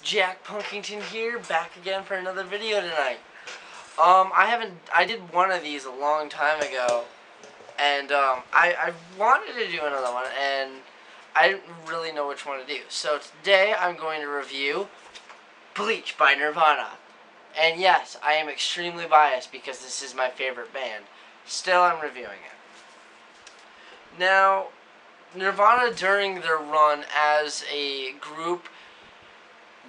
Jack Punkington here, back again for another video tonight. I did one of these a long time ago, and I wanted to do another one, and I didn't really know which one to do. So today I'm going to review Bleach by Nirvana. And yes, I am extremely biased because this is my favorite band. Still, I'm reviewing it. Now, Nirvana, during their run as a group,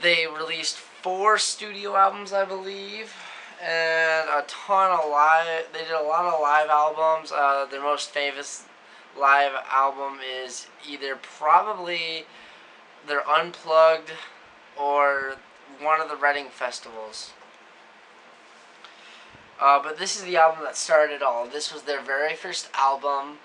they released 4 studio albums, I believe, and a ton of live. They did a lot of live albums. Their most famous live album is either probably their Unplugged or one of the Reading festivals. But this is the album that started it all. This was their very first album.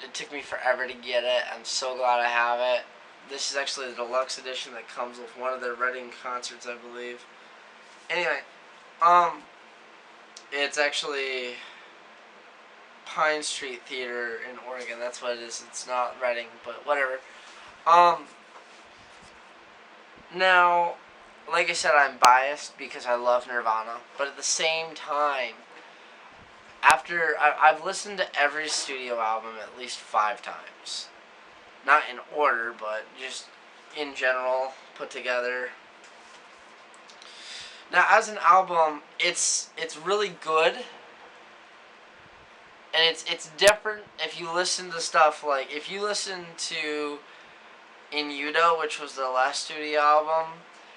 It took me forever to get it. I'm so glad I have it. This is actually the deluxe edition that comes with one of their Reading concerts, I believe. Anyway, it's actually Pine Street Theater in Oregon. That's what it is. It's not Reading, but whatever. Now, like I said, I'm biased because I love Nirvana, but at the same time, I've listened to every studio album at least 5 times. Not in order, but just in general, put together. Now, as an album, it's really good, and it's different if you listen to stuff like, if you listen to Inudo, which was their last studio album,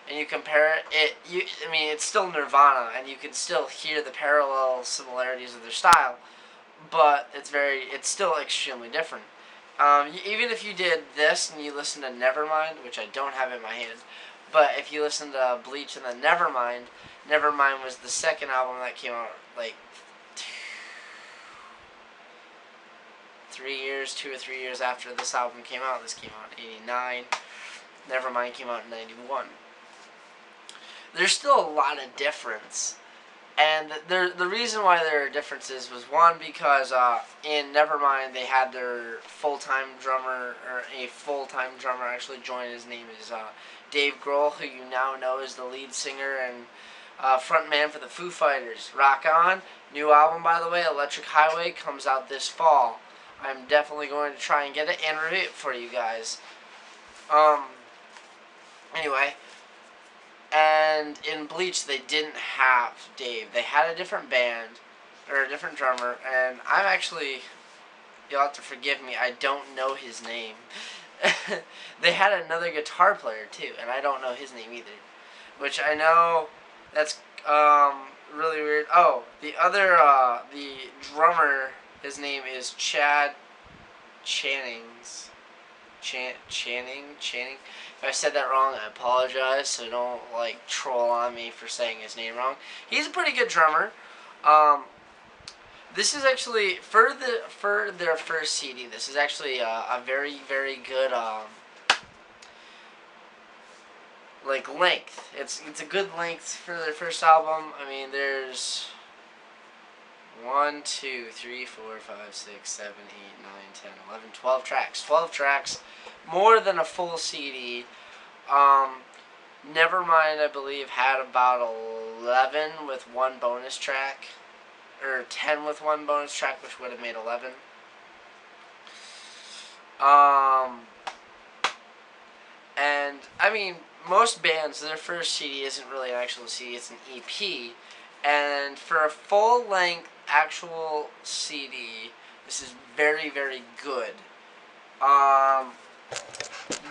and you compare it, I mean, it's still Nirvana, and you can still hear the parallel similarities of their style, but it's still extremely different. Even if you did this and you listen to Nevermind, which I don't have in my hand, but if you listen to Bleach and then Nevermind was the second album that came out like 2 or 3 years after this album came out. This came out in '89. Nevermind came out in '91. There's still a lot of difference. And the reason why there are differences was, one, because in Nevermind they had their full-time drummer, or a full-time drummer actually join. His name is Dave Grohl, who you now know is the lead singer and frontman for the Foo Fighters. Rock On, new album by the way, Electric Highway, comes out this fall. I'm definitely going to try and get it and review it for you guys. Anyway. And in Bleach, they didn't have Dave. They had a different band, or a different drummer, and I'm actually, you'll have to forgive me, I don't know his name. They had another guitar player, too, and I don't know his name either. Which I know, that's really weird. Oh, the drummer, his name is Chad Channings. Channing? If I said that wrong, I apologize, so don't, troll on me for saying his name wrong. He's a pretty good drummer. This is actually, for their first CD, this is actually a very, very good, length. It's a good length for their first album. I mean, there's 1, 2, 3, 4, 5, 6, 7, 8, 9, 10, 11, 12 tracks. 12 tracks, more than a full CD. Nevermind, I believe, had about 11 with 1 bonus track, or 10 with 1 bonus track, which would have made 11. And, I mean, most bands, their first CD isn't really an actual CD, it's an EP. And for a full-length actual CD, this is very, very good.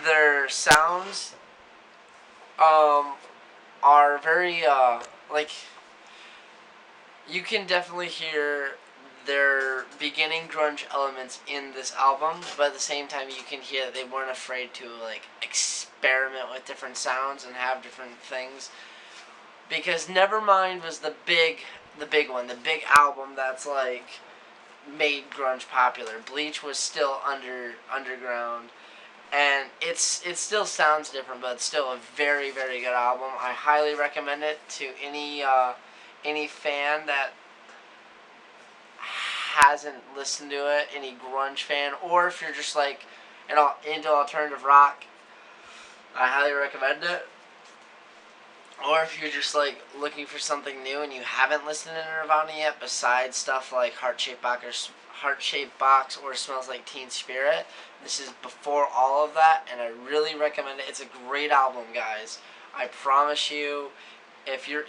Their sounds are very, you can definitely hear their beginning grunge elements in this album, but at the same time you can hear that they weren't afraid to, experiment with different sounds and have different things. Because Nevermind was the big one, the big album that's, made grunge popular. Bleach was still underground. And it still sounds different, but it's still a very, very good album. I highly recommend it to any fan that hasn't listened to it, any grunge fan, or if you're just into alternative rock. I highly recommend it. Or if you're just like looking for something new and you haven't listened to Nirvana yet, besides stuff like Heart Shaped Box or Smells Like Teen Spirit, this is before all of that, and I really recommend it. It's a great album, guys. I promise you, if you're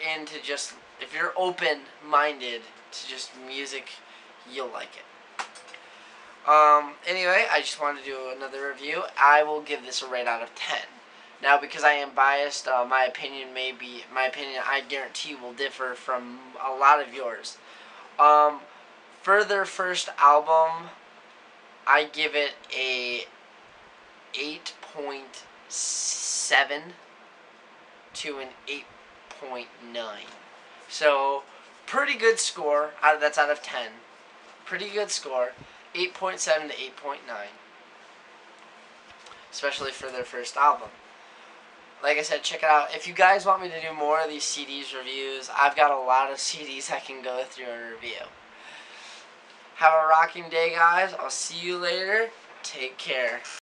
open-minded to just music, you'll like it. Anyway, I just wanted to do another review. I will give this a rate out of 10. Now, because I am biased, my opinion I guarantee will differ from a lot of yours. For their first album, I give it a 8.7 to an 8.9. So, pretty good score. That's out of 10. Pretty good score. 8.7 to 8.9. Especially for their first album. Like I said, check it out. If you guys want me to do more of these CDs reviews, I've got a lot of CDs I can go through and review. Have a rocking day, guys. I'll see you later. Take care.